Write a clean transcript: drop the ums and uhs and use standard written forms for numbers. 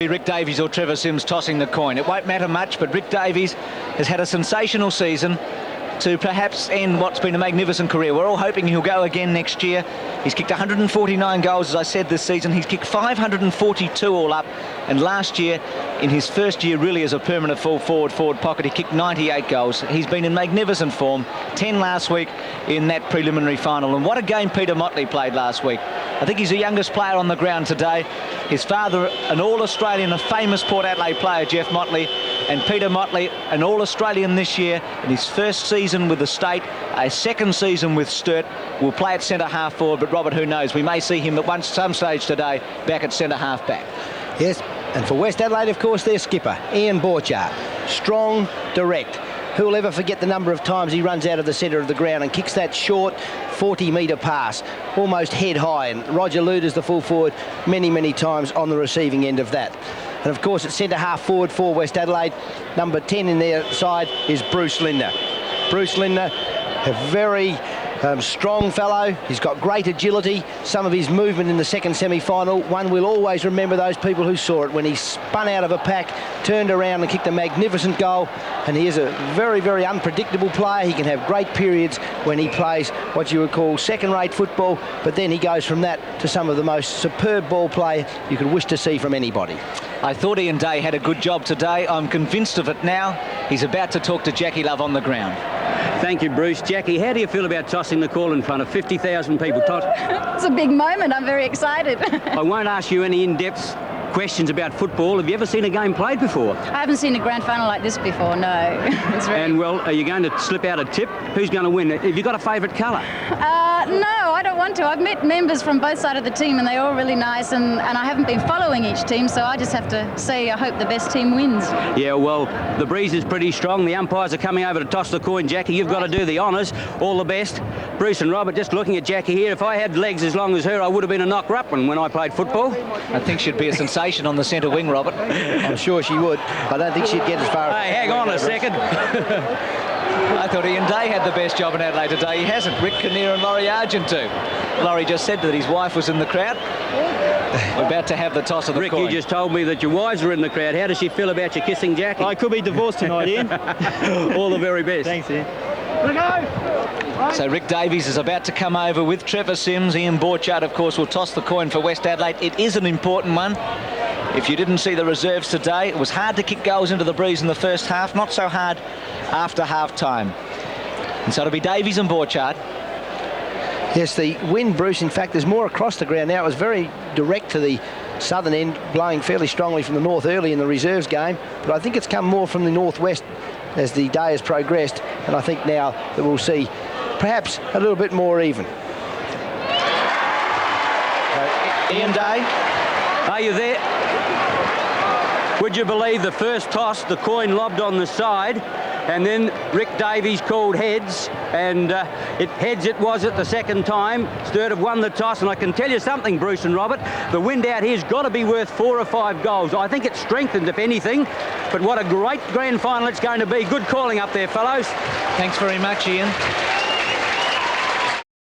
Rick Davies or Trevor Sims tossing the coin. It won't matter much, but Rick Davies has had a sensational season to perhaps end what's been a magnificent career. We're all hoping he'll go again next year. He's kicked 149 goals, as I said, this season. He's kicked 542 all up, and last year, in his first year really as a permanent forward pocket, he kicked 98 goals. He's been in magnificent form, 10 last week in that preliminary final, and what a game Peter Motley played last week. I think he's the youngest player on the ground today. His father, an All-Australian, a famous Port Adelaide player, Jeff Motley, and Peter Motley, an All-Australian this year in his first season with the state, a second season with Sturt, will play at centre-half forward, but Robert, who knows, we may see him at some stage today back at centre-half back. Yes, and for West Adelaide, of course, their skipper, Ian Borchard. Strong, direct. Who'll ever forget the number of times he runs out of the centre of the ground and kicks that short 40-metre pass, almost head high, and Roger Luder's the full forward many times on the receiving end of that. And of course, at centre-half forward for West Adelaide, number 10 in their side is Bruce Lindner. Bruce Lindner, a very strong fellow. He's got great agility. Some of his movement in the second semi-final, one will always remember those people who saw it when he spun out of a pack, turned around and kicked a magnificent goal. And he is a very unpredictable player. He can have great periods when he plays what you would call second-rate football, but then he goes from that to some of the most superb ball play you could wish to see from anybody. I thought Ian Day had a good job today. I'm convinced of it now. He's about to talk to Jackie Love on the ground. Thank you, Bruce. Jackie, how do you feel about tossing the call in front of 50,000 people? It's a big moment. I'm very excited. I won't ask you any in-depth questions about football. Have you ever seen a game played before? I haven't seen a grand final like this before, no. It's really... And, well, are you going to slip out a tip? Who's going to win? Have you got a favourite colour? No, I don't want to. I've met members from both sides of the team and they're all really nice, and I haven't been following each team, so I just have to say I hope the best team wins. Yeah, well, the breeze is pretty strong. The umpires are coming over to toss the coin. Jackie, you've got to do the honours. All the best. Bruce and Robert, just looking at Jackie here, if I had legs as long as her, I would have been a knocker-upman when I played football. I think she'd be a sensation on the centre wing, Robert. I'm sure she would. I don't think she'd get as far as... Hey, hang on a second. I thought Ian Day had the best job in Adelaide today. He hasn't. Rick Kinnear and Laurie Argent too. Laurie just said that his wife was in the crowd. We're about to have the toss of the coin. Rick, you just told me that your wives are in the crowd. How does she feel about you kissing Jackie? I could be divorced tonight, Ian. All the very best. Thanks, Ian. So Rick Davies is about to come over with Trevor Sims. Ian Borchard, of course, will toss the coin for West Adelaide. It is an important one. If you didn't see the reserves today, it was hard to kick goals into the breeze in the first half, not so hard after half-time. And so it'll be Davies and Borchard. Yes, the wind, Bruce, in fact, there's more across the ground now. It was very direct to the southern end, blowing fairly strongly from the north early in the reserves game, but I think it's come more from the northwest as the day has progressed, and I think now that we'll see perhaps a little bit more even. Ian Day. Are you there? Would you believe the first toss, the coin lobbed on the side, and then Rick Davies called heads, and heads it was at the second time. Sturt have won the toss, and I can tell you something, Bruce and Robert, the wind out here's got to be worth 4 or 5 goals. I think it's strengthened, if anything, but what a great grand final it's going to be. Good calling up there, fellows. Thanks very much, Ian.